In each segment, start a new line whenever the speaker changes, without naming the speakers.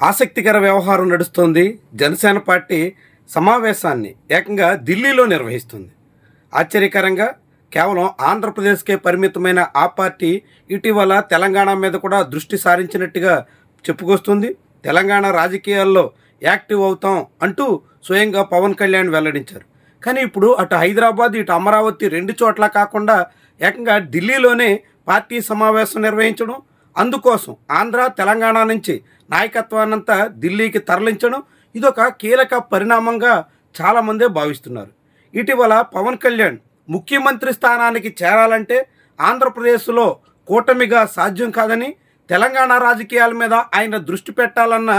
ఆసక్తికర వ్యవహారం నడుస్తోంది. జనసేన పార్టీ సమావేశాన్ని ఏకంగా ఢిల్లీలో నిర్వహిస్తుంది. ఆశ్చర్యకరంగా కేవలం ఆంధ్రప్రదేశ్కే పరిమితమైన ఆ పార్టీ ఇటీవల తెలంగాణ మీద కూడా దృష్టి సారించినట్టుగా చెప్పుకొస్తుంది. తెలంగాణ రాజకీయాల్లో యాక్టివ్ అవుతాం అంటూ స్వయంగా పవన్ కళ్యాణ్ వెల్లడించారు. కానీ ఇప్పుడు అటు హైదరాబాద్ ఇటు అమరావతి రెండు చోట్ల కాకుండా ఏకంగా ఢిల్లీలోనే పార్టీ సమావేశం నిర్వహించడం, అందుకోసం ఆంధ్ర తెలంగాణ నుంచి నాయకత్వాన్నంతా ఢిల్లీకి తరలించడం ఇదొక కీలక పరిణామంగా చాలామందే భావిస్తున్నారు. ఇటీవల పవన్ కళ్యాణ్ ముఖ్యమంత్రి స్థానానికి చేరాలంటే ఆంధ్రప్రదేశ్లో కూటమిగా సాధ్యం కాదని, తెలంగాణ రాజకీయాల మీద ఆయన దృష్టి పెట్టాలన్న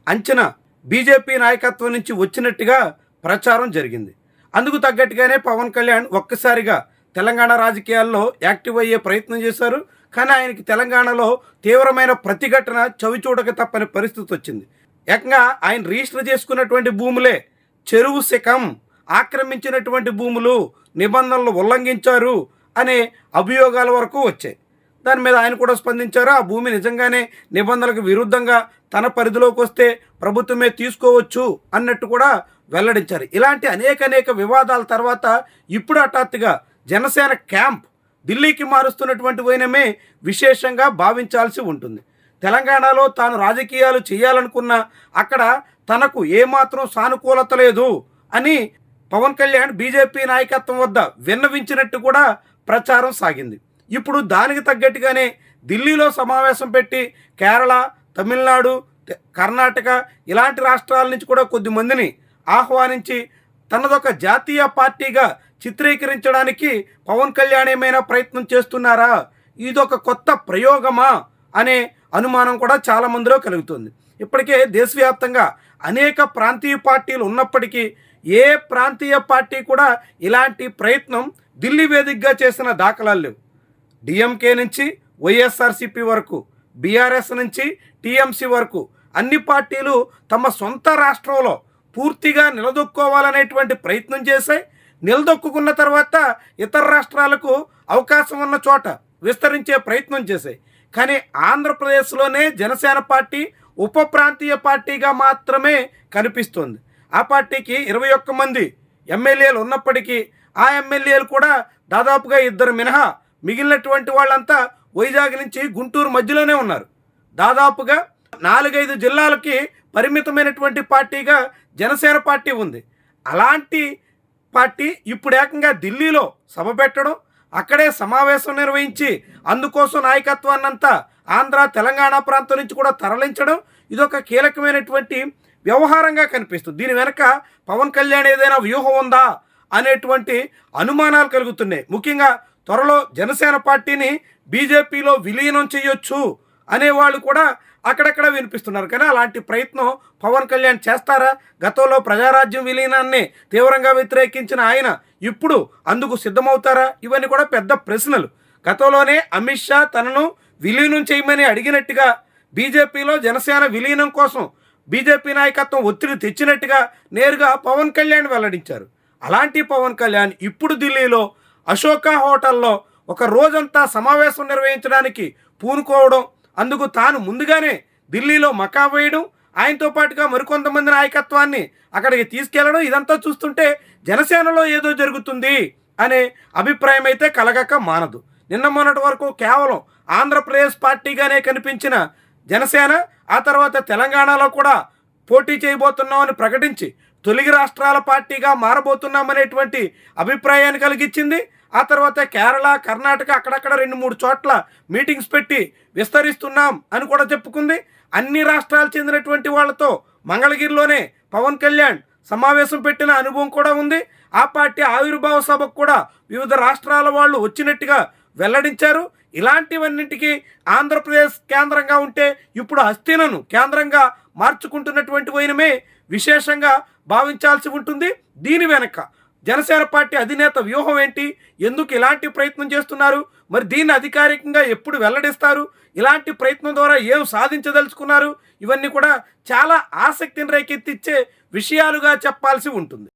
అంచనా బీజేపీ నాయకత్వం నుంచి వచ్చినట్టుగా ప్రచారం జరిగింది. అందుకు తగ్గట్టుగానే పవన్ కళ్యాణ్ ఒక్కసారిగా తెలంగాణ రాజకీయాల్లో యాక్టివ్ అయ్యే ప్రయత్నం చేశారు. కానీ ఆయనకి తెలంగాణలో తీవ్రమైన ప్రతిఘటన చవిచూడక తప్పని పరిస్థితి వచ్చింది. ఏకంగా ఆయన రిజిస్టర్ చేసుకున్నటువంటి భూములే చెరువు శకం ఆక్రమించినటువంటి భూములు, నిబంధనలు ఉల్లంఘించారు అనే అభియోగాల వరకు వచ్చాయి. దాని మీద ఆయన కూడా స్పందించారు. ఆ భూమి నిజంగానే నిబంధనలకు విరుద్ధంగా తన పరిధిలోకి వస్తే ప్రభుత్వమే తీసుకోవచ్చు అన్నట్టు కూడా వెల్లడించారు. ఇలాంటి అనేక వివాదాల తర్వాత ఇప్పుడు హఠాత్తుగా జనసేన క్యాంప్ ఢిల్లీకి మారుస్తున్నటువంటి వైనమే విశేషంగా భావించాల్సి ఉంటుంది. తెలంగాణలో తాను రాజకీయాలు చేయాలనుకున్నా అక్కడ తనకు ఏమాత్రం సానుకూలత లేదు అని పవన్ కళ్యాణ్ బీజేపీ నాయకత్వం వద్ద విన్నవించినట్టు కూడా ప్రచారం సాగింది. ఇప్పుడు దానికి తగ్గట్టుగానే ఢిల్లీలో సమావేశం పెట్టి కేరళ, తమిళనాడు, కర్ణాటక ఇలాంటి రాష్ట్రాల నుంచి కూడా కొద్ది మందిని ఆహ్వానించి తనదొక జాతీయ పార్టీగా చిత్రీకరించడానికి పవన్ కళ్యాణ్ ఏమైనా ప్రయత్నం చేస్తున్నారా, ఇదొక కొత్త ప్రయోగమా అనే అనుమానం కూడా చాలా మందిలో కలుగుతుంది. ఇప్పటికే దేశవ్యాప్తంగా అనేక ప్రాంతీయ పార్టీలు ఉన్నప్పటికీ ఏ ప్రాంతీయ పార్టీ కూడా ఇలాంటి ప్రయత్నం ఢిల్లీ వేదికగా చేసిన దాఖలాలు లేవు. డిఎంకే నుంచి వైఎస్ఆర్సీపీ వరకు, బీఆర్ఎస్ నుంచి టీఎంసీ వరకు అన్ని పార్టీలు తమ సొంత రాష్ట్రంలో పూర్తిగా నిలదొక్కోవాలనేటువంటి ప్రయత్నం చేశాయి. నిలదొక్కున్న తర్వాత ఇతర రాష్ట్రాలకు అవకాశం ఉన్న చోట విస్తరించే ప్రయత్నం చేశాయి. కానీ ఆంధ్రప్రదేశ్లోనే జనసేన పార్టీ ఉప ప్రాంతీయ పార్టీగా మాత్రమే కనిపిస్తుంది. ఆ పార్టీకి 21 మంది ఎమ్మెల్యేలు ఉన్నప్పటికీ ఆ ఎమ్మెల్యేలు కూడా దాదాపుగా 2 మినహా మిగిలినటువంటి వాళ్ళంతా వైజాగ్ నుంచి గుంటూరు మధ్యలోనే ఉన్నారు. దాదాపుగా 4-5 జిల్లాలకి పరిమితమైనటువంటి పార్టీగా జనసేన పార్టీ ఉంది. అలాంటి పార్టీ ఇప్పుడు ఏకంగా ఢిల్లీలో సభ పెట్టడం, అక్కడే సమావేశం నిర్వహించి అందుకోసం నాయకత్వాన్నంతా ఆంధ్ర తెలంగాణ ప్రాంతం నుంచి కూడా తరలించడం ఇదొక కీలకమైనటువంటి వ్యవహారంగా కనిపిస్తుంది. దీని వెనక పవన్ కళ్యాణ్ ఏదైనా వ్యూహం ఉందా అనేటువంటి అనుమానాలు కలుగుతున్నాయి. ముఖ్యంగా త్వరలో జనసేన పార్టీని బీజేపీలో విలీనం చేయొచ్చు అనేవాళ్ళు కూడా అక్కడక్కడ వినిపిస్తున్నారు. కానీ అలాంటి ప్రయత్నం పవన్ కళ్యాణ్ చేస్తారా? గతంలో ప్రజారాజ్యం విలీనాన్ని తీవ్రంగా వ్యతిరేకించిన ఆయన ఇప్పుడు అందుకు సిద్ధమవుతారా? ఇవన్నీ కూడా పెద్ద ప్రశ్నలు. గతంలోనే అమిత్ షా తనను విలీనం చేయమని అడిగినట్టుగా బీజేపీలో జనసేన విలీనం కోసం బీజేపీ నాయకత్వం ఒత్తిడి తెచ్చినట్టుగా నేరుగా పవన్ కళ్యాణ్ వెల్లడించారు. అలాంటి పవన్ కళ్యాణ్ ఇప్పుడు ఢిల్లీలో అశోక హోటల్లో ఒక రోజంతా సమావేశం నిర్వహించడానికి పూనుకోవడం, అందుకు తాను ముందుగానే ఢిల్లీలో మకా వేయడం, ఆయనతో పాటుగా మరికొంతమంది నాయకత్వాన్ని అక్కడికి తీసుకెళ్లడం, ఇదంతా చూస్తుంటే జనసేనలో ఏదో జరుగుతుంది అనే అభిప్రాయం అయితే కలగక మానదు. నిన్న మొన్నటి వరకు కేవలం ఆంధ్రప్రదేశ్ పార్టీగానే కనిపించిన జనసేన ఆ తర్వాత తెలంగాణలో కూడా పోటీ చేయబోతున్నామని ప్రకటించి తొలిగి రాష్ట్రాల పార్టీగా మారబోతున్నామనేటువంటి అభిప్రాయాన్ని కలిగించింది. ఆ తర్వాత కేరళ, కర్ణాటక అక్కడక్కడ 2-3 చోట్ల మీటింగ్స్ పెట్టి విస్తరిస్తున్నాం అని కూడా చెప్పుకుంది. అన్ని రాష్ట్రాలు చెందినటువంటి వాళ్ళతో మంగళగిరిలోనే పవన్ కళ్యాణ్ సమావేశం పెట్టిన అనుభవం కూడా ఉంది. ఆ పార్టీ ఆవిర్భావ సభకు కూడా వివిధ రాష్ట్రాల వాళ్ళు వచ్చినట్టుగా వెల్లడించారు. ఇలాంటివన్నింటికి ఆంధ్రప్రదేశ్ కేంద్రంగా ఉంటే ఇప్పుడు హస్తినను కేంద్రంగా మార్చుకుంటున్నటువంటి వైనమే విశేషంగా భావించాల్సి ఉంటుంది. దీని వెనక జనసేన పార్టీ అధినేత వ్యూహం ఏంటి? ఎందుకు ఇలాంటి ప్రయత్నం చేస్తున్నారు? మరి దీన్ని అధికారికంగా ఎప్పుడు వెల్లడిస్తారు? ఇలాంటి ప్రయత్నం ద్వారా ఏం సాధించదలుచుకున్నారు? ఇవన్నీ కూడా చాలా ఆసక్తిని రేకెత్తిచ్చే విషయాలుగా చెప్పాల్సి ఉంటుంది.